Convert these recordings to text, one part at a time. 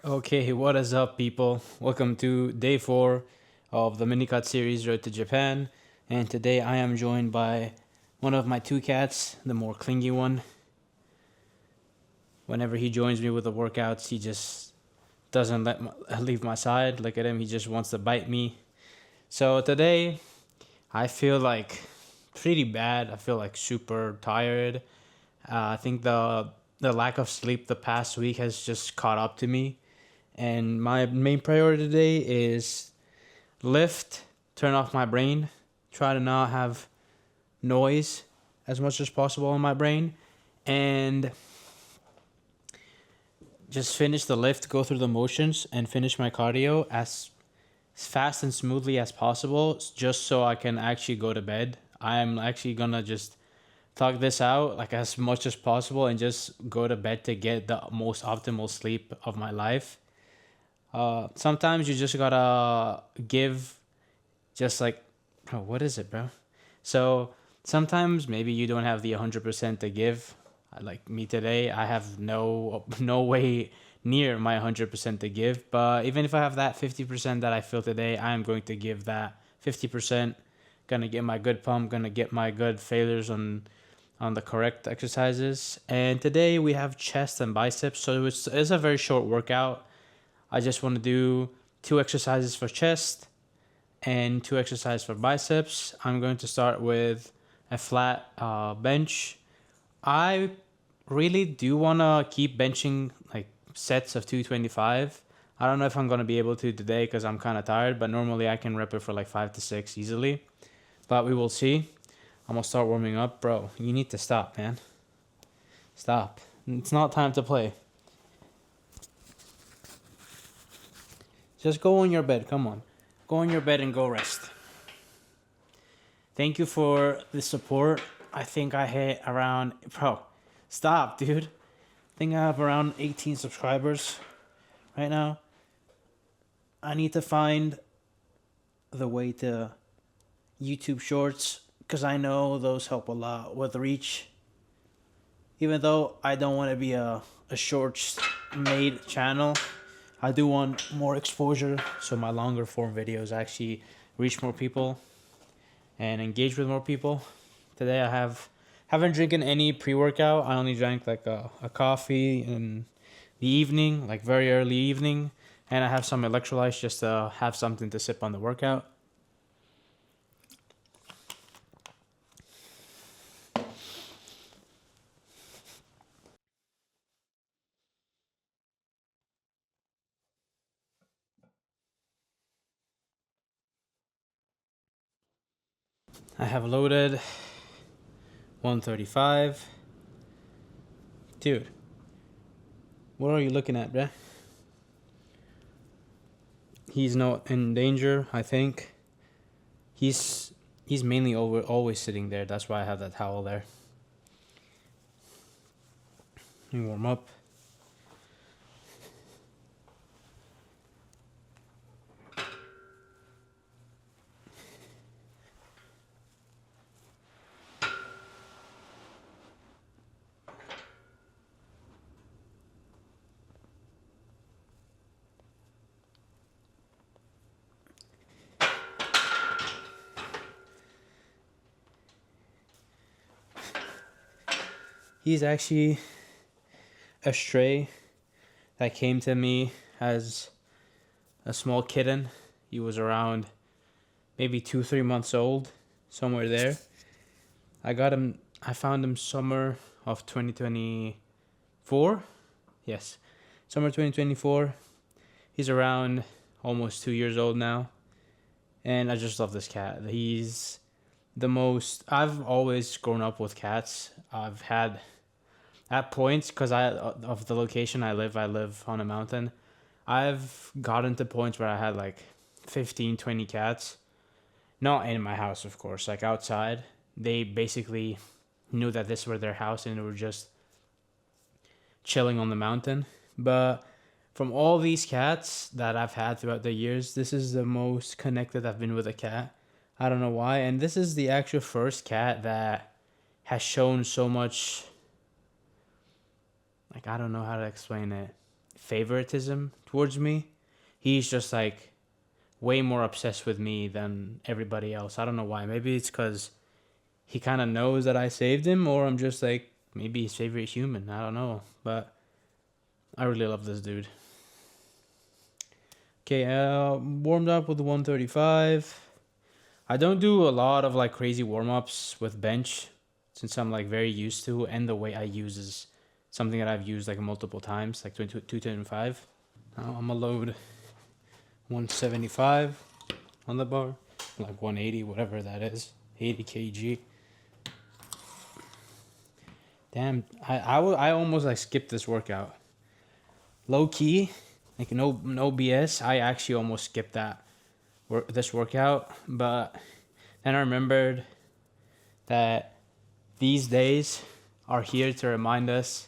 Okay, what is up, people? Welcome to day 4 of the minicut series Road to Japan. And today I am joined by one of my two cats, the more clingy one. Whenever he joins me with the workouts, he just doesn't leave my side. Look at him, he just wants to bite me. So today I feel like pretty bad. I feel like super tired. I think the lack of sleep the past week has just caught up to me. And my main priority today is lift, turn off my brain, try to not have noise as much as possible in my brain, and just finish the lift, go through the motions, and finish my cardio as fast and smoothly as possible, just so I can actually go to bed. I'm actually gonna just talk this out like as much as possible and just go to bed to get the most optimal sleep of my life. Sometimes you just gotta give, just like, oh, what is it, bro? So sometimes maybe you don't have the 100% to give. Like me today, I have no way near my 100% to give. But even if I have that 50% that I feel today, I am going to give that 50%. Gonna get my good pump. Gonna get my good failures on the correct exercises. And today we have chest and biceps, so it's a very short workout. I just want to do two exercises for chest and two exercises for biceps. I'm going to start with a flat bench. I really do want to keep benching like sets of 225. I don't know if I'm going to be able to today because I'm kind of tired, but normally I can rep it for like 5 to 6 easily. But we will see. I'm going to start warming up. Bro, you need to stop, man. Stop. It's not time to play. Just go on your bed. Come on. Go on your bed and go rest. Thank you for the support. I think I hit around. Bro, stop, dude. I think I have around 18 subscribers right now. I need to find the way to YouTube Shorts because I know those help a lot with reach. Even though I don't want to be a shorts made channel, I do want more exposure so my longer form videos actually reach more people and engage with more people. Today I haven't drinking any pre-workout. I only drank like a coffee in the evening, like very early evening, and I have some electrolytes just to have something to sip on the workout. I have loaded 135. Dude, what are you looking at, bruh? He's not in danger, I think. He's mainly always sitting there. That's why I have that towel there. Let me warm up. He's actually a stray that came to me as a small kitten. He was around maybe 2 3 months old, somewhere there. I got him. I found him summer of 2024. Yes, summer 2024. He's around almost 2 years old now, and I just love this cat. He's the most. I've always grown up with cats. I've had at points because I of the location I live on a mountain. I've gotten to points where I had like 15, 20 cats. Not in my house, of course, like outside. They basically knew that this were their house and they were just chilling on the mountain. But from all these cats that I've had throughout the years, this is the most connected I've been with a cat. I don't know why. And this is the actual first cat that has shown so much, like, I don't know how to explain it. favoritism towards me. He's just like way more obsessed with me than everybody else. I don't know why. Maybe it's because he kind of knows that I saved him, or I'm just like maybe his favorite human. I don't know, but I really love this dude. Okay, warmed up with the 135. I don't do a lot of like crazy warm ups with bench since I'm like very used to, and the way I use is something that I've used like multiple times, like 225. Now I'm gonna load 175 on the bar, like 180, whatever that is, 80 kg. Damn, I almost like skipped this workout. Low key, like no BS. I actually almost skipped this workout, but then I remembered that these days are here to remind us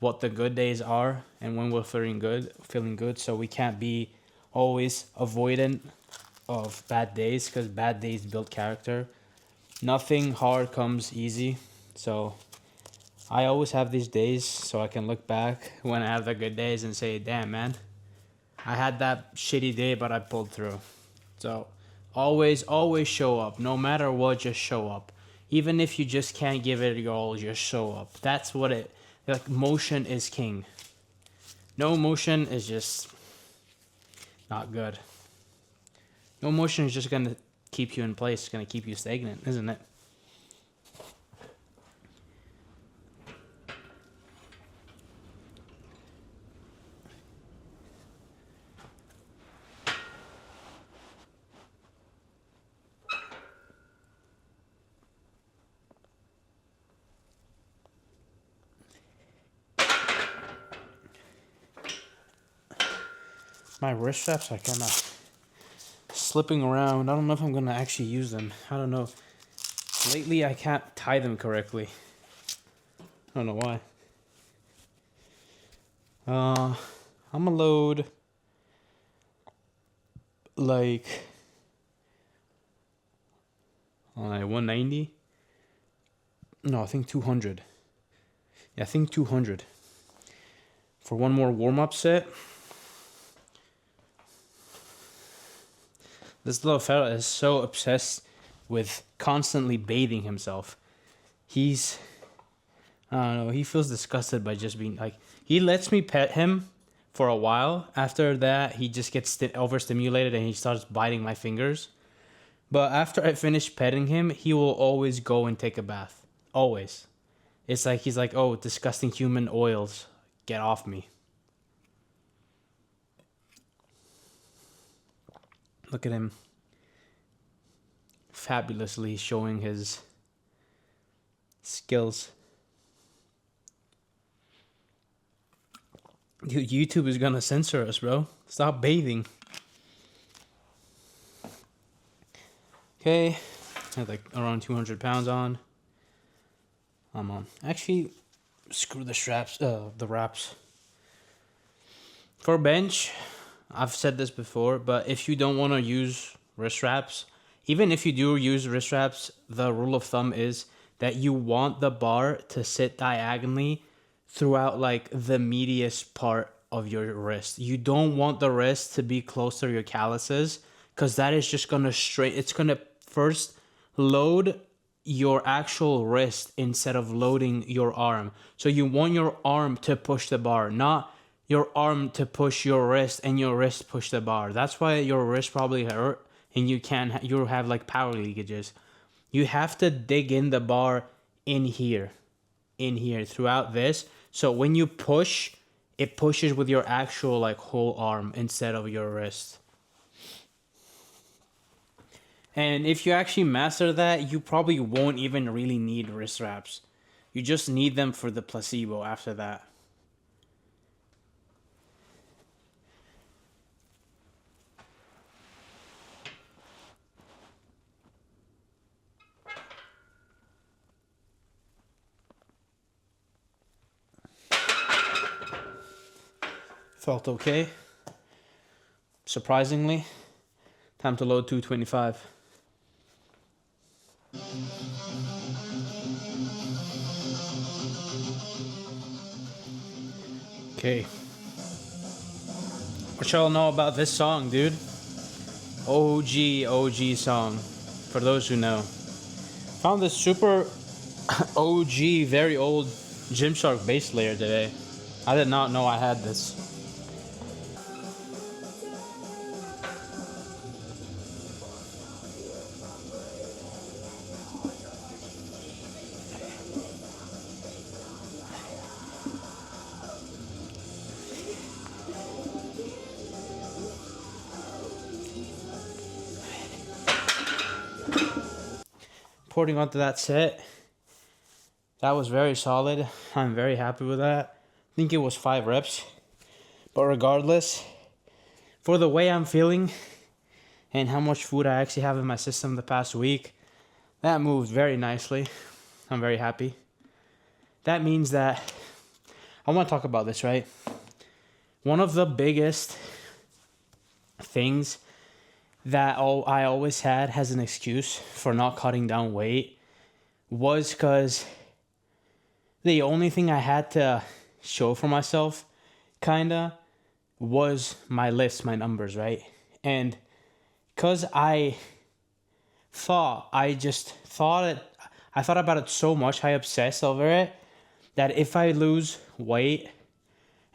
what the good days are and when we're feeling good. So we can't be always avoidant of bad days, because bad days build character. Nothing hard comes easy. So I always have these days so I can look back when I have the good days and say, damn, man, I had that shitty day, but I pulled through. So always show up. No matter what, just show up. Even if you just can't give it your all, just show up. That's what like, motion is king. No motion is just not good. No motion is just going to keep you in place. It's going to keep you stagnant, isn't it? My wrist straps are kind of slipping around. I don't know if I'm going to actually use them. I don't know. Lately, I can't tie them correctly. I don't know why. I'm going to load like 190. No, I think 200. Yeah, I think 200. For one more warm-up set. This little fella is so obsessed with constantly bathing himself. I don't know, he feels disgusted by just being like, he lets me pet him for a while. After that, he just gets overstimulated and he starts biting my fingers. But after I finish petting him, he will always go and take a bath. Always. It's like he's like, oh, disgusting human oils, get off me. Look at him fabulously showing his skills. Dude, YouTube is gonna censor us, bro. Stop bathing. Okay, I have like around 200 pounds on. I'm on. Actually, screw the straps, the wraps. For bench, I've said this before, but if you don't want to use wrist wraps, even if you do use wrist wraps, the rule of thumb is that you want the bar to sit diagonally throughout like the medius part of your wrist. You don't want the wrist to be close to your calluses, because that is just going to it's going to first load your actual wrist instead of loading your arm. So you want your arm to push the bar, not your arm to push your wrist and your wrist push the bar. That's why your wrist probably hurt and you have like power leakages. You have to dig in the bar in here throughout this. So when you push, it pushes with your actual like whole arm instead of your wrist. And if you actually master that, you probably won't even really need wrist wraps. You just need them for the placebo after that. Felt okay. Surprisingly. Time to load 225. Okay. What y'all know about this song, dude? OG song. For those who know. Found this super OG, very old Gymshark bass layer today. I did not know I had this. Porting onto that set. That was very solid. I'm very happy with that. I think it was 5 reps. But regardless, for the way I'm feeling and how much food I actually have in my system the past week, that moved very nicely. I'm very happy. That means that I want to talk about this, right? One of the biggest things that I always had as an excuse for not cutting down weight was because the only thing I had to show for myself, kinda, was my lifts, my numbers, right? And because I thought about it so much, I obsessed over it, that if I lose weight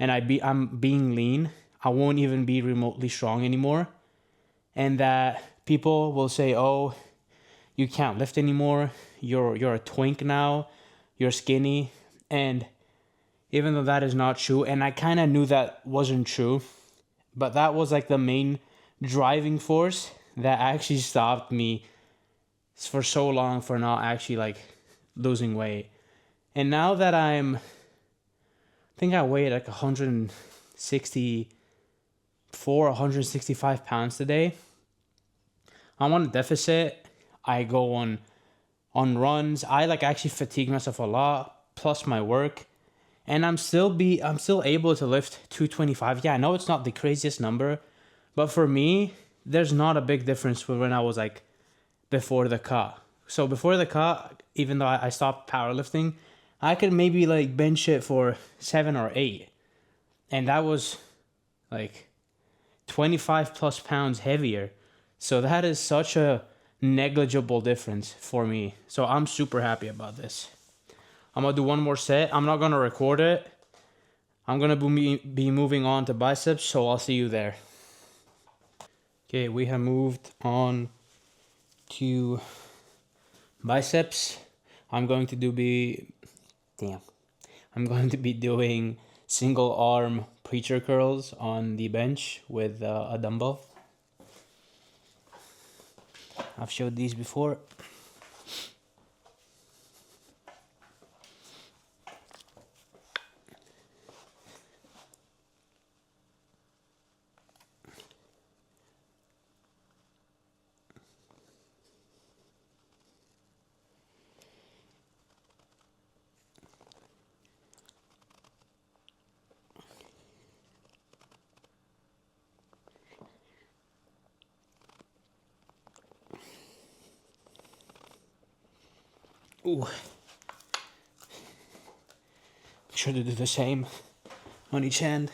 and I'm being lean, I won't even be remotely strong anymore. And that people will say, "Oh, you can't lift anymore. You're a twink now. You're skinny." And even though that is not true, and I kind of knew that wasn't true, but that was like the main driving force that actually stopped me for so long for not actually like losing weight. And now that I think I weighed like 164, 165 pounds today. I'm on a deficit. I go on runs. I like actually fatigue myself a lot, plus my work. And I'm still able to lift 225. Yeah, I know it's not the craziest number, but for me, there's not a big difference for when I was like before the cut. So before the cut, even though I stopped powerlifting, I could maybe like bench it for 7 or 8. And that was like 25 plus pounds heavier. So that is such a negligible difference for me. So I'm super happy about this. I'm going to do one more set. I'm not going to record it. I'm going to be moving on to biceps, so I'll see you there. Okay, we have moved on to biceps. I'm going to be doing single arm preacher curls on the bench with a dumbbell. I've showed these before. Ooh. Make sure to do the same on each hand.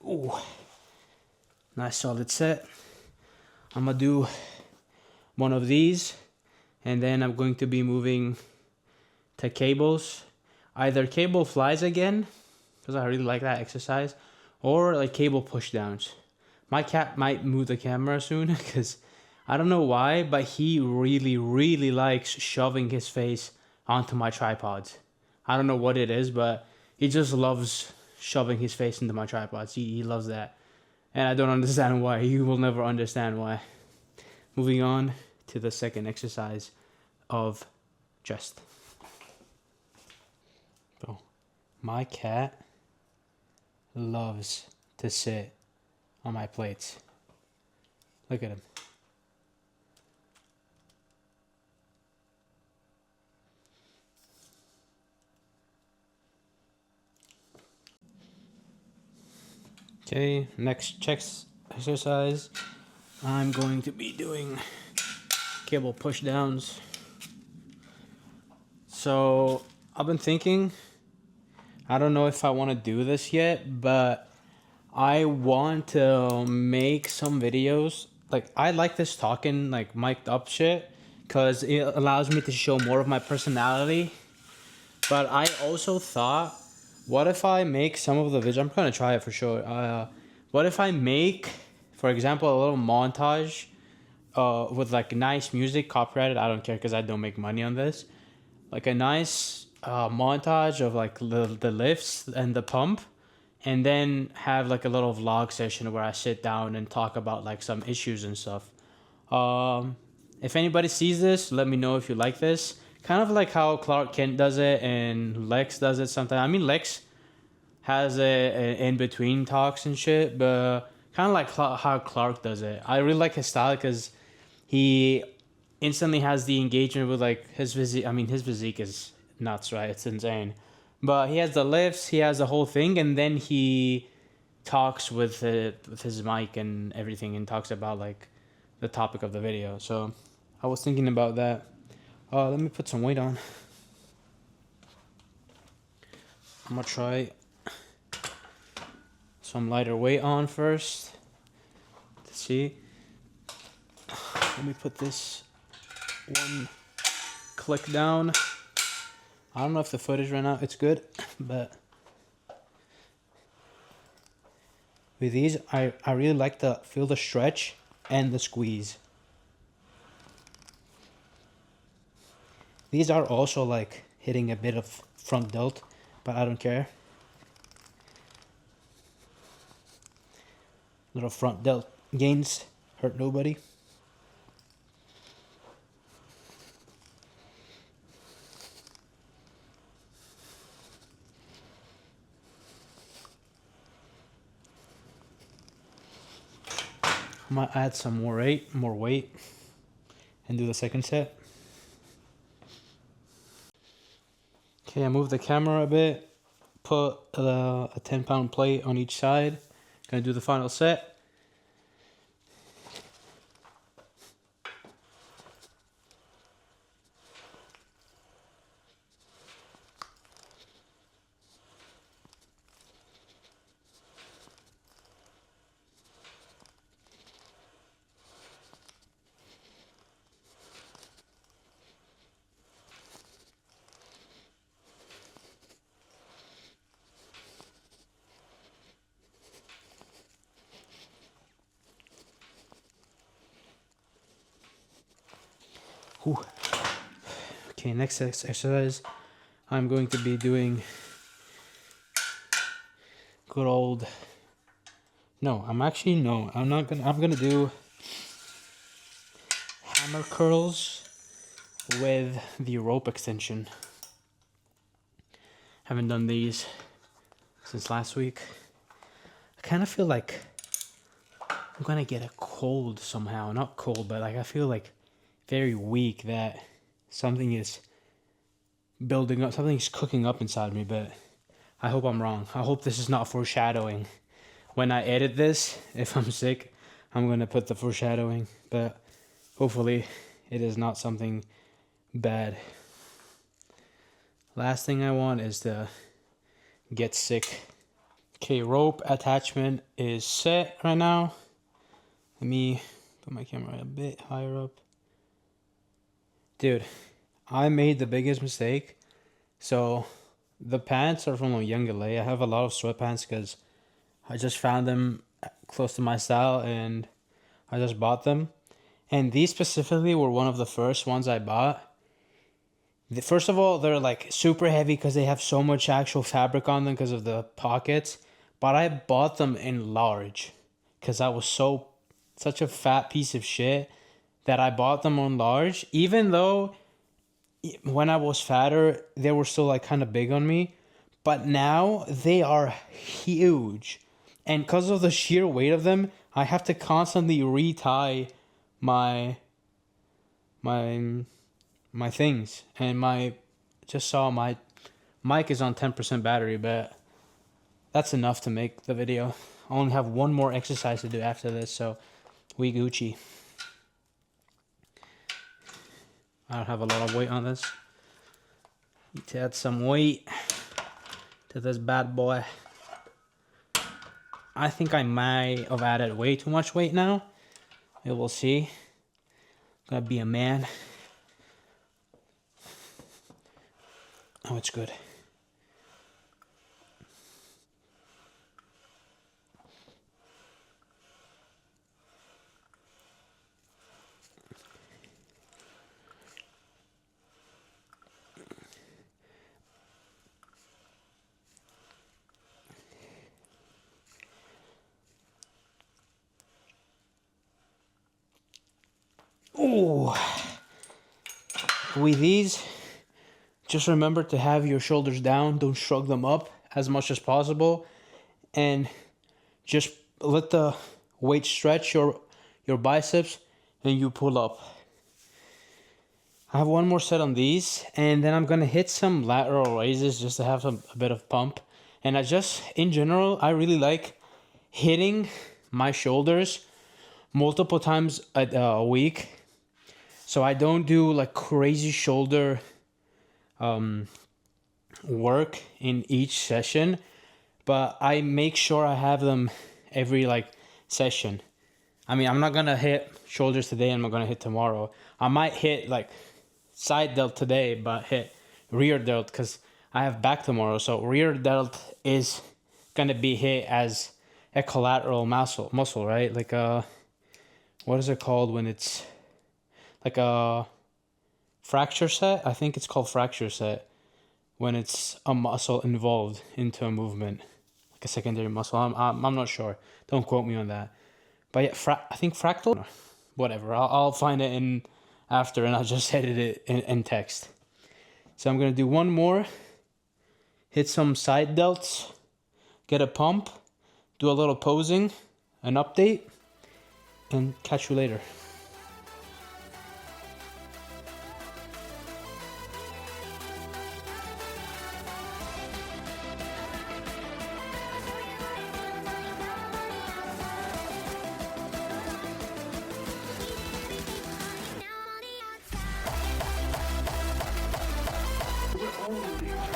Ooh. Nice solid set. I'm gonna do one of these, and then I'm going to be moving to cables. Either cable flies again, because I really like that exercise, or like cable push downs. My cat might move the camera soon, because I don't know why, but he really, really likes shoving his face onto my tripods. I don't know what it is, but he just loves shoving his face into my tripods. He loves that. And I don't understand why. You will never understand why. Moving on to the second exercise of chest. So, my cat loves to sit on my plates. Look at him. Okay, next chest exercise. I'm going to be doing cable push downs. So I've been thinking, I don't know if I want to do this yet, but I want to make some videos. Like, I like this talking, like, mic'd up shit, because it allows me to show more of my personality. But I also thought, what if I make some of the videos? I'm going to try it for sure. What if I make, for example, a little montage with, like, nice music, copyrighted? I don't care because I don't make money on this. Like, a nice montage of, like, the lifts and the pump, and then have like a little vlog session where I sit down and talk about like some issues and stuff. If anybody sees this, let me know if you like this. Kind of like how Clark Kent does it and Lex does it sometimes. I mean, Lex has it in between talks and shit, but kind of like how Clark does it. I really like his style because he instantly has the engagement with like his physique. I mean, his physique is nuts, right? It's insane. But he has the lifts, he has the whole thing, and then he talks with his mic and everything, and talks about like the topic of the video. So I was thinking about that. Let me put some weight on. I'm gonna try some lighter weight on first to see. Let me put this one click down. I don't know if the footage right now it's good, but with these I really like to feel the stretch and the squeeze. These are also like hitting a bit of front delt, but I don't care. Little front delt gains hurt nobody. I might add some more weight, and do the second set. Okay, I moved the camera a bit, put a 10-pound plate on each side. Gonna do the final set. Whew. Okay, next exercise, I'm going to be doing good old. No, I'm not gonna. I'm gonna do hammer curls with the rope extension. Haven't done these since last week. I kind of feel like I'm gonna get a cold somehow. Not cold, but like I feel like very weak that something is building up, something's cooking up inside me, but I hope I'm wrong. I hope this is not foreshadowing. When I edit this, if I'm sick, I'm gonna put the foreshadowing, but hopefully it is not something bad. Last thing I want is to get sick. Okay, rope attachment is set right now. Let me put my camera a bit higher up. Dude, I made the biggest mistake. So the pants are from Youngale. I have a lot of sweatpants because I just found them close to my style and I just bought them. And these specifically were one of the first ones I bought. First of all, they're like super heavy because they have so much actual fabric on them because of the pockets. But I bought them in large because I was such a fat piece of shit that I bought them on large. Even though when I was fatter, they were still like kind of big on me. But now they are huge. And because of the sheer weight of them, I have to constantly retie my things. And my mic is on 10% battery, but that's enough to make the video. I only have one more exercise to do after this, so we Gucci. I don't have a lot of weight on this. Need to add some weight to this bad boy. I think I might have added way too much weight now. We will see. Gotta be a man. Oh, it's good. Ooh. With these, just remember to have your shoulders down. Don't shrug them up as much as possible. And just let the weight stretch your biceps and you pull up. I have one more set on these, and then I'm gonna hit some lateral raises just to have a bit of pump. And I just, in general, I really like hitting my shoulders multiple times a week. So I don't do like crazy shoulder work in each session, but I make sure I have them every like session. I mean, I'm not gonna hit shoulders today and I'm gonna hit tomorrow. I might hit like side delt today, but hit rear delt because I have back tomorrow. So rear delt is gonna be hit as a collateral muscle, right? Like what is it called when it's like a fracture set? I think it's called fracture set when it's a muscle involved into a movement, like a secondary muscle. I'm not sure. Don't quote me on that. But yeah, I think fractal. Whatever. I'll find it in after, and I'll just edit it in text. So I'm gonna do one more. Hit some side delts. Get a pump. Do a little posing, an update, and catch you later. We're only